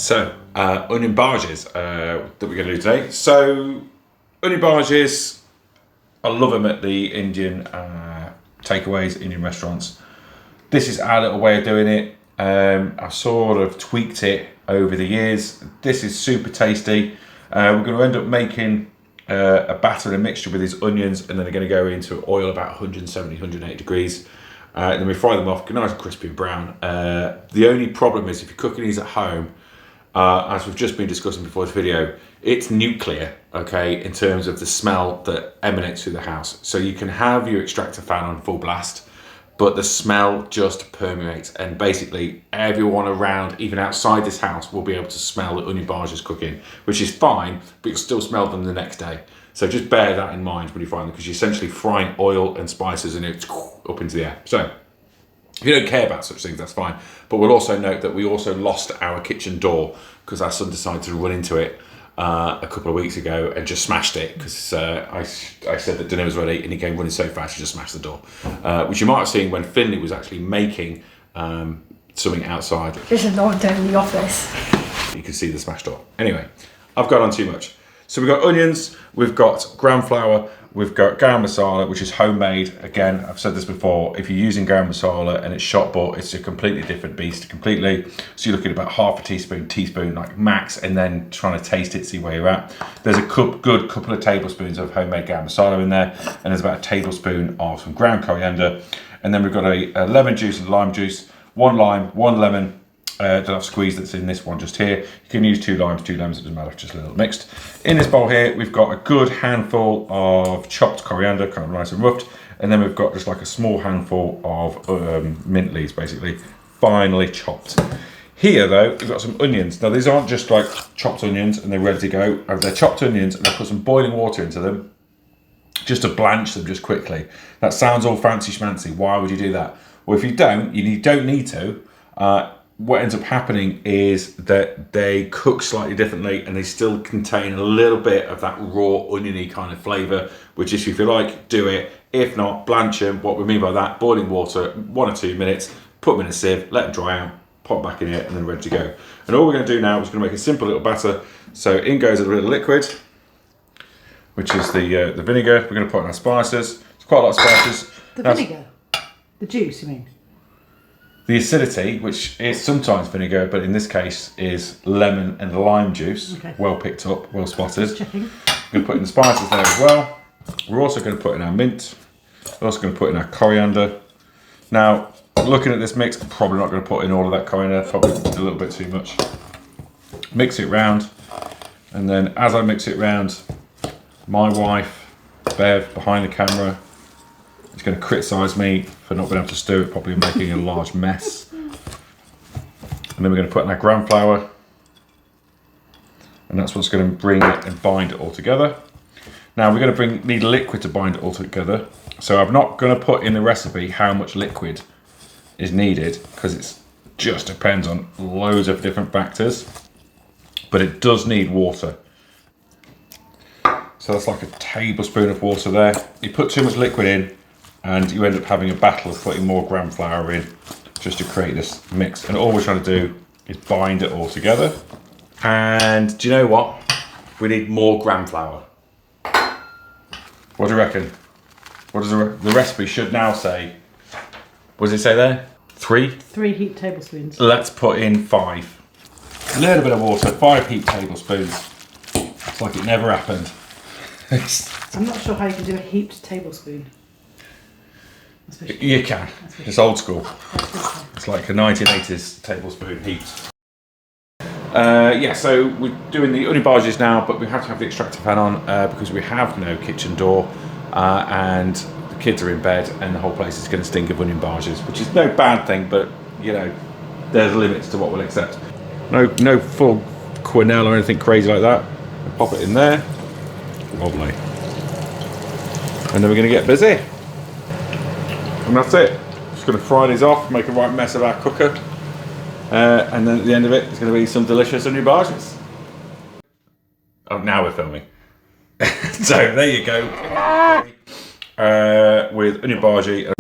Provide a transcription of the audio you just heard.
So, onion barges that we're going to do today. So, onion barges, I love them at the Indian takeaways, Indian restaurants. This is our little way of doing it. I've sort of tweaked it over the years. This is super tasty. We're going to end up making a batter and a mixture with these onions, and then they're going to go into oil about 170, 180 degrees. Then we fry them off, nice and crispy and brown. The only problem is if you're cooking these at home, as we've just been discussing before this video, it's nuclear, okay, in terms of the smell that emanates through the house. So you can have your extractor fan on full blast, but the smell just permeates, and basically everyone around, even outside this house, will be able to smell the onion barges cooking, which is fine, but you'll still smell them the next day. So just bear that in mind when you fry them, because you're essentially frying oil and spices and it's up into the air. So if you don't care about such things, that's fine. But we'll also note that we also lost our kitchen door because our son decided to run into it a couple of weeks ago and just smashed it because I said that dinner was ready and he came running so fast he just smashed the door. Which you might have seen when Finley was actually making something outside. This is not down in the office. You can see the smashed door. Anyway, I've gone on too much. So we've got onions, we've got gram flour, we've got garam masala, which is homemade. Again, I've said this before, if you're using garam masala and it's shot bought, it's a completely different beast completely. So you're looking at about half a teaspoon like max, and then trying to taste it, see where you're at. There's a good couple of tablespoons of homemade garam masala in there, and there's about a tablespoon of some ground coriander. And then we've got a lemon juice and lime juice, one lime, one lemon, that I've squeezed that's in this one just here. You can use two lemons, it doesn't matter, just a little mixed. In this bowl here, we've got a good handful of chopped coriander, kind of nice and roughed, and then we've got just like a small handful of mint leaves, basically, finely chopped. Here though, we've got some onions. Now these aren't just like chopped onions and they're ready to go. They're chopped onions and I put some boiling water into them just to blanch them just quickly. That sounds all fancy schmancy. Why would you do that? Well, if you don't need to. What ends up happening is that they cook slightly differently and they still contain a little bit of that raw oniony kind of flavour, which if you like, do it. If not, blanch them. What we mean by that, boiling water, 1 or 2 minutes, put them in a sieve, let them dry out, pop back in it, and then ready to go. And all we're going to do now is going to make a simple little batter. So in goes a little liquid, which is the vinegar. We're going to put in our spices. It's quite a lot of spices. The vinegar? The juice, you mean? The acidity, which is sometimes vinegar, but in this case is lemon and lime juice. Okay. Well picked up, well spotted. Just checking. We're going to put in the spices there as well. We're also going to put in our mint. We're also going to put in our coriander. Now, looking at this mix, I'm probably not going to put in all of that coriander, probably a little bit too much. Mix it round, and then as I mix it round, my wife, Bev, behind the camera, is going to criticise me for not being able to stir it properly and making a large mess. And then we're going to put in our gram flour, and that's what's going to bring it and bind it all together. Now we're going to need liquid to bind it all together. So I'm not going to put in the recipe how much liquid is needed because it just depends on loads of different factors, but it does need water. So that's like a tablespoon of water there. You put too much liquid in and you end up having a battle of putting more gram flour in just to create this mix. And all we're trying to do is bind it all together. And do you know what? We need more gram flour. What do you reckon? What does the recipe should now say? What does it say there? 3? 3 heaped tablespoons. Let's put in 5. A little bit of water, 5 heaped tablespoons. It's like it never happened. I'm not sure how you can do a heaped tablespoon. You can. It's old school. It's like a 1980s tablespoon heaped. Yeah, so we're doing the onion barges now, but we have to have the extractor fan on because we have no kitchen door and the kids are in bed and the whole place is going to stink of onion barges, which is no bad thing, but you know, there's limits to what we'll accept. No full quenelle or anything crazy like that. Pop it in there. Lovely. And then we're going to get busy. And that's it. Just going to fry these off, make a right mess of our cooker. And then at the end of it, it's going to be some delicious onion barges. Oh, now we're filming. So there you go. With onion bargie.